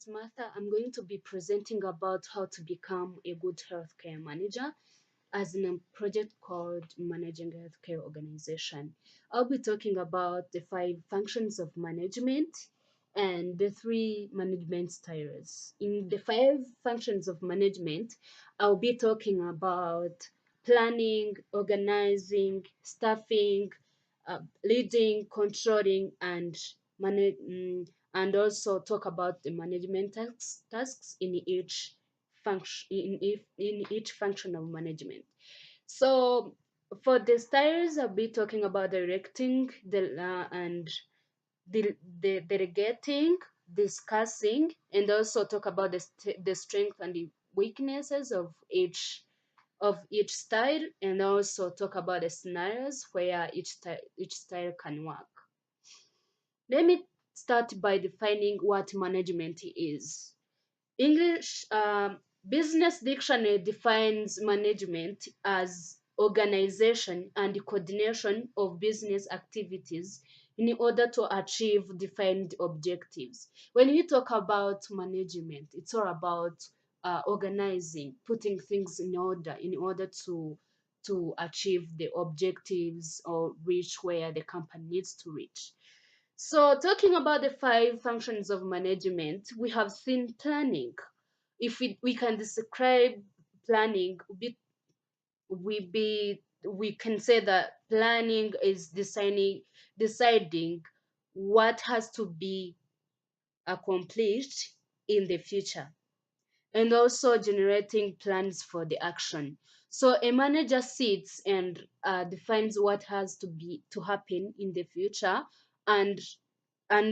is Martha. I'm going to be presenting about how to become a good healthcare manager as in a project called Managing Healthcare Organization. I'll be talking about the 5 functions of management and the 3 management styles. In the 5 functions of management, I'll be talking about planning, organizing, staffing, leading, controlling, and and also talk about the management tasks in each function of management. So for the styles, I'll be talking about directing and the delegating, discussing, and also talk about the strength and the weaknesses of each style, and also talk about the scenarios where each style can work. Let me start by defining what management is. English Business Dictionary defines management as organization and coordination of business activities in order to achieve defined objectives. When we talk about management, it's all about organizing, putting things in order to achieve the objectives or reach where the company needs to reach. So, talking about the 5 functions of management, we have seen planning. If we can describe planning, we can say that planning is deciding what has to be accomplished in the future, and also generating plans for the action. So a manager sits and defines what has to happen in the future, and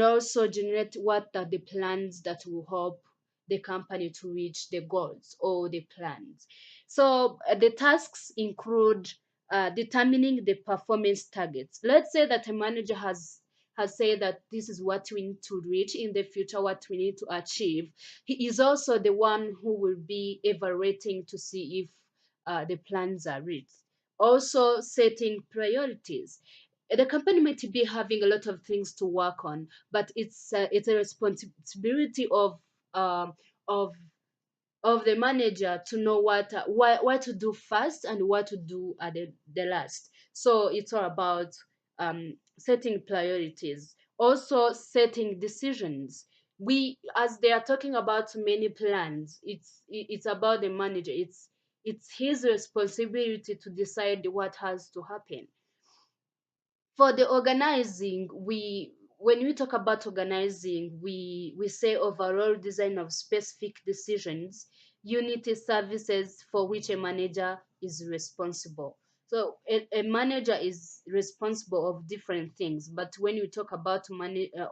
also generate what are the plans that will help the company to reach the goals or the plans. So the tasks include determining the performance targets. Let's say that a manager has said that this is what we need to reach in the future, what we need to achieve. He is also the one who will be evaluating to see if the plans are reached. Also, setting priorities. The company might be having a lot of things to work on, but it's a responsibility um, of of the manager to know what to do first and what to do at the last. So it's all about setting priorities, also setting decisions. We, as they are talking about many plans, it's about the manager. It's his responsibility to decide what has to happen. For the organizing, we when we talk about organizing, we say overall design of specific decisions, unity services for which a manager is responsible. So a manager is responsible of different things, but when we talk about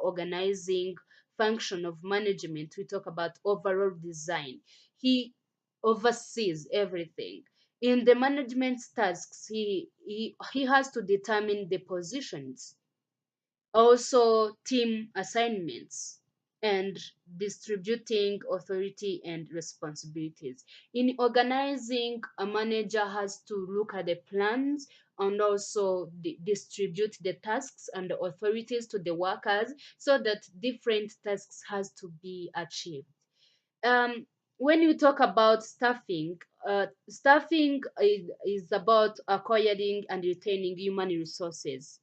organizing function of management, we talk about overall design. He oversees everything. In the management tasks, he has to determine the positions, also team assignments, and distributing authority and responsibilities. In organizing, a manager has to look at the plans and also distribute the tasks and the authorities to the workers so that different tasks has to be achieved. When you talk about staffing, staffing is about acquiring and retaining human resources.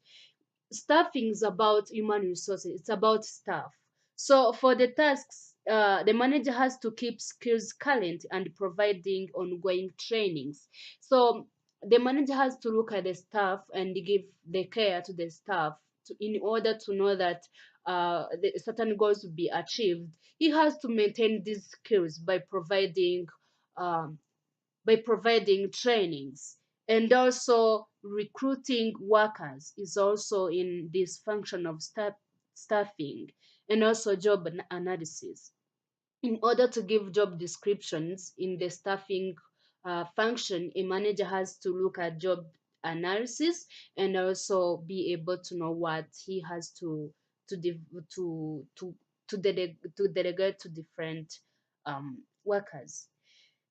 Staffing is about human resources, it's about staff. So for the tasks, the manager has to keep skills current and providing ongoing trainings. So the manager has to look at the staff and give the care to the staff in order to know that the certain goals will be achieved. He has to maintain these skills um, by providing trainings, and also recruiting workers is also in this function of staffing, and also job analysis. In order to give job descriptions in the staffing function, a manager has to look at job analysis and also be able to know what he has to dev- to delegate to different workers.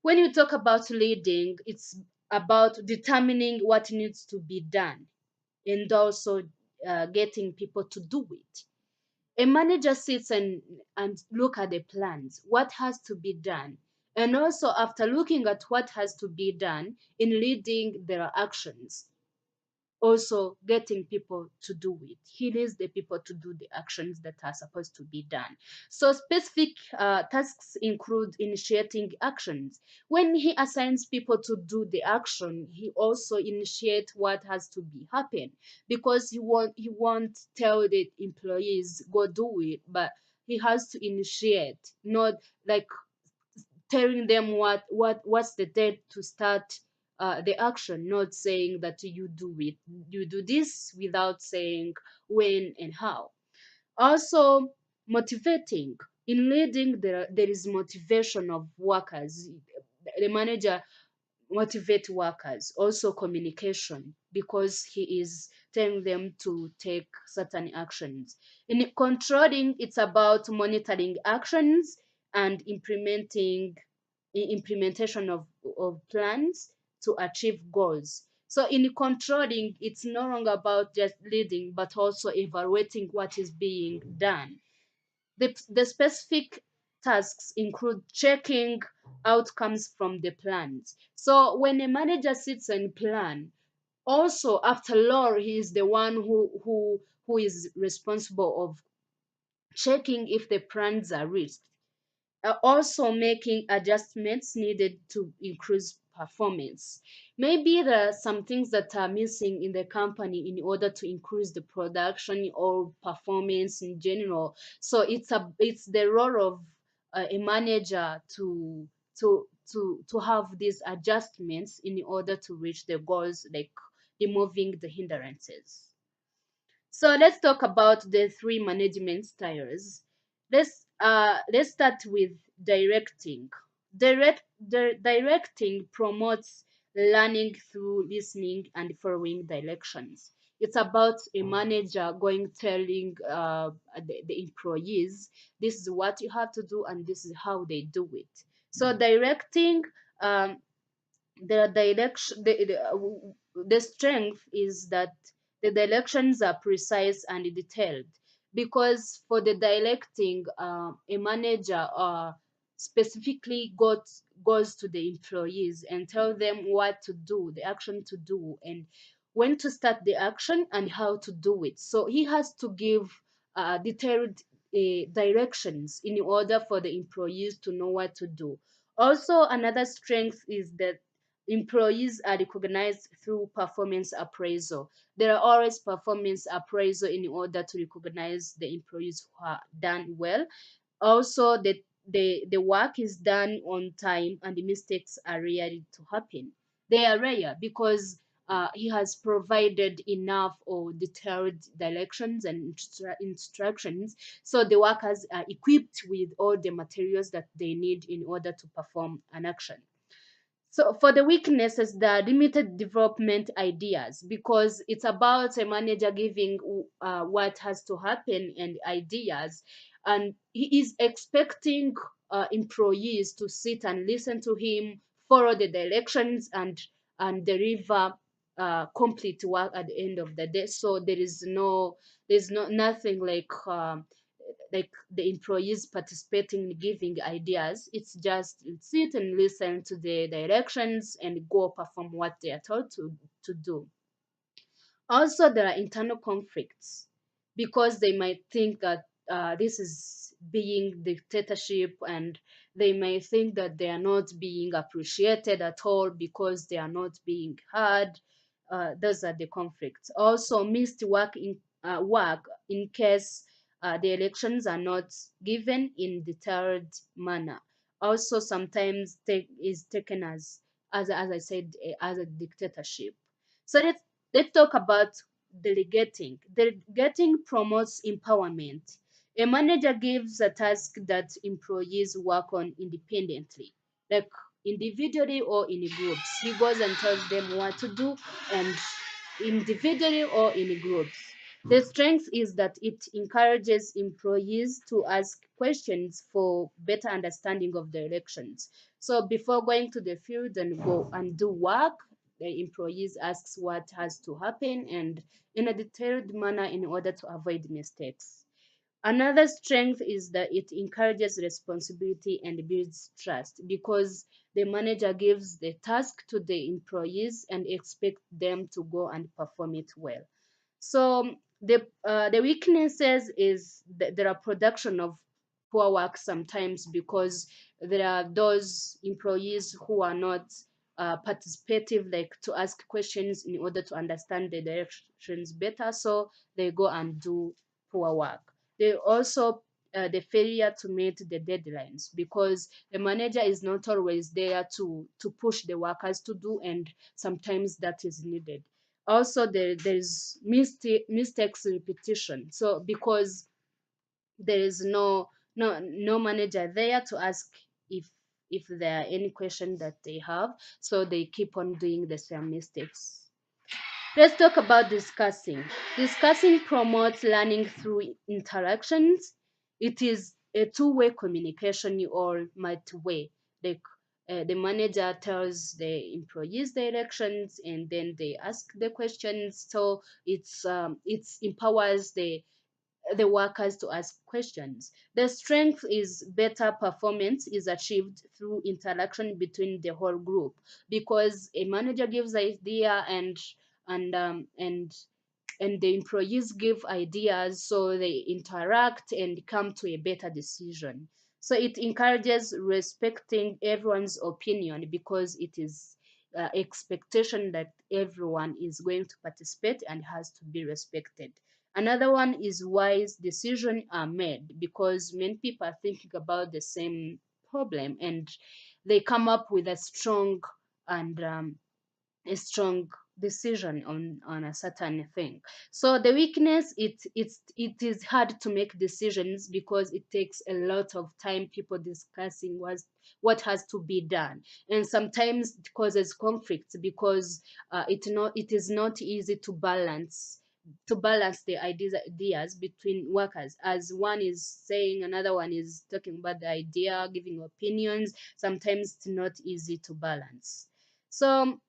When you talk about leading, it's about determining what needs to be done and also getting people to do it. A manager sits and look at the plans, what has to be done. And also after looking at what has to be done in leading their actions, also getting people to do it. He needs the people to do the actions that are supposed to be done. So specific tasks include initiating actions. When he assigns people to do the action, he also initiates what has to be happen, because he won't tell the employees go do it, but he has to initiate, not like telling them what's the date to start the action, not saying that you do it, you do this without saying when and how. Also, motivating. In leading, there is motivation of workers. The manager motivate workers. Also communication, because he is telling them to take certain actions. In controlling, it's about monitoring actions and implementation of plans to achieve goals. So in controlling, it's no longer about just leading, but also evaluating what is being done. The specific tasks include checking outcomes from the plans. So when a manager sits and plan, also after all, he is the one who is responsible of checking if the plans are reached, also making adjustments needed to increase performance. Maybe there are some things that are missing in the company in order to increase the production or performance in general. So it's the role of a manager to have these adjustments in order to reach the goals, like removing the hindrances. So let's talk about the three management styles. Let's start with directing. Directing promotes learning through listening and following directions. It's about a manager going telling the employees, this is what you have to do and this is how they do it. So directing, um, the direction the strength is that the directions are precise and detailed, because for the directing, a manager specifically goes to the employees and tell them what to do, the action to do, and when to start the action and how to do it. So he has to give detailed directions in order for the employees to know what to do. Also, another strength is that employees are recognized through performance appraisal. There are always performance appraisal in order to recognize the employees who are done well. Also, the work is done on time and the mistakes are rare to happen. They are rare because he has provided enough or detailed directions and instructions, so the workers are equipped with all the materials that they need in order to perform an action. So for the weaknesses, there are limited development ideas, because it's about a manager giving what has to happen and ideas, and he is expecting employees to sit and listen to him, follow the directions, and deliver complete work at the end of the day. So there's no nothing like the employees participating in giving ideas. It's just sit and listen to the directions and go perform what they are told to do. Also, there are internal conflicts, because they might think that this is being dictatorship, and they may think that they are not being appreciated at all because they are not being heard. Those are the conflicts. Also, missed work in case the elections are not given in detailed manner. Also, sometimes is taken as I said, as a dictatorship. So let's talk about delegating. Delegating promotes empowerment. A manager gives a task that employees work on independently, like individually or in groups. He goes and tells them what to do, and individually or in groups. The strength is that it encourages employees to ask questions for better understanding of the elections. So before going to the field and go and do work, the employees asks what has to happen and in a detailed manner in order to avoid mistakes. Another strength is that it encourages responsibility and builds trust, because the manager gives the task to the employees and expects them to go and perform it well. So the weaknesses is that there are production of poor work sometimes, because there are those employees who are not participative, like to ask questions in order to understand the directions better, so they go and do poor work. They also the failure to meet the deadlines, because the manager is not always there to push the workers to do, and sometimes that is needed. Also, there's mistakes repetition, so because there is no manager there to ask if if there are any question that they have, so they keep on doing the same mistakes. Let's talk about discussing. Discussing promotes learning through interactions. It is a two-way communication, you all might way. Like the manager tells the employees directions, and then they ask the questions. So it empowers the workers to ask questions. The strength is better performance is achieved through interaction between the whole group, because a manager gives idea, and um, and and the employees give ideas, so they interact and come to a better decision. So it encourages respecting everyone's opinion, because it is expectation that everyone is going to participate and has to be respected. Another one is wise decisions are made, because many people are thinking about the same problem, and they come up with and a strong decision on a certain thing. So the weakness, it is hard to make decisions, because it takes a lot of time people discussing what has to be done, and sometimes it causes conflicts, because it is not easy to balance the ideas between workers, as one is saying, another one is talking about the idea, giving opinions. Sometimes it's not easy to balance. So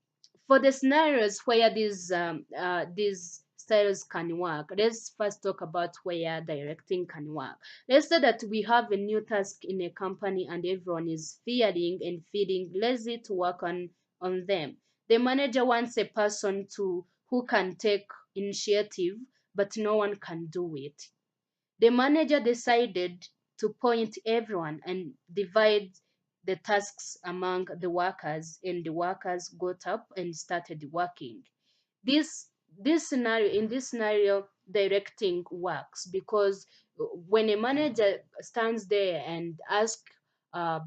for the scenarios where these styles can work, let's first talk about where directing can work. Let's say that we have a new task in a company, and everyone is fearing and feeling lazy to work on them. The manager wants a person to who can take initiative, but no one can do it. The manager decided to point everyone and divide the tasks among the workers, and the workers got up and started working. This in this scenario, directing works, because when a manager stands there and asks uh,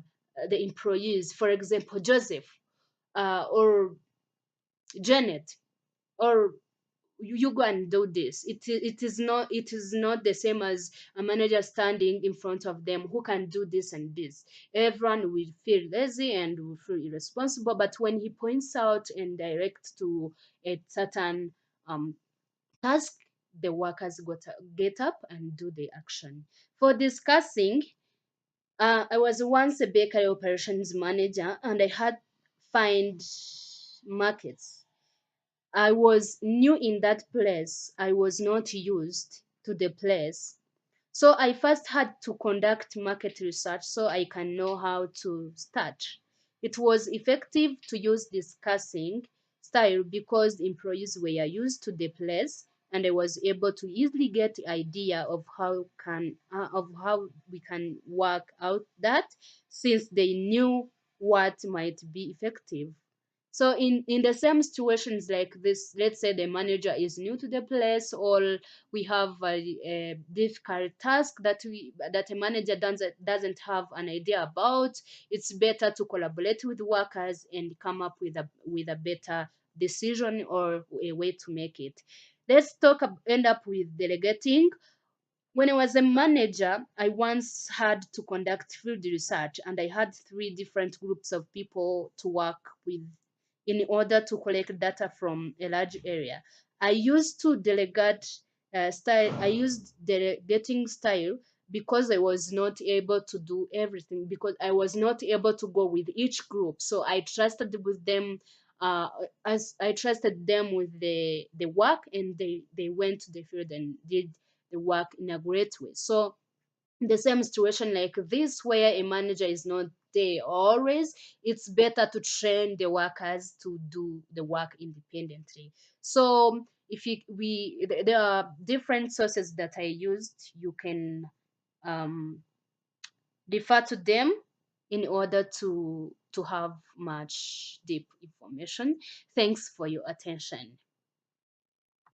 the employees, for example, Joseph or Janet, or you go and do this, it is not the same as a manager standing in front of them who can do this and this. Everyone will feel lazy and will feel irresponsible, but when he points out and directs to a certain um, task, the workers get up and do the action. For discussing, I was once a bakery operations manager, and I had find markets. I was new in that place. I was not used to the place. So I first had to conduct market research so I can know how to start. It was effective to use discussing style, because the employees were used to the place, and I was able to easily get the idea of how we can work out that, since they knew what might be effective. So in the same situations like this, let's say the manager is new to the place, or we have a difficult task that a manager doesn't have an idea about. It's better to collaborate with workers and come up with a better decision or a way to make it. Let's end up with delegating. When I was a manager, I once had to conduct field research, and I had three different groups of people to work with in order to collect data from a large area. I used to delegate style. I used delegating style, because I was not able to do everything, because I was not able to go with each group. So I trusted with them, uh, as I trusted them with the work, and they went to the field and did the work in a great way. So the same situation like this, where a manager is not there always, it's better to train the workers to do the work independently. So if you, there are different sources that I used. You can um, refer to them in order to have much deep information. Thanks for your attention.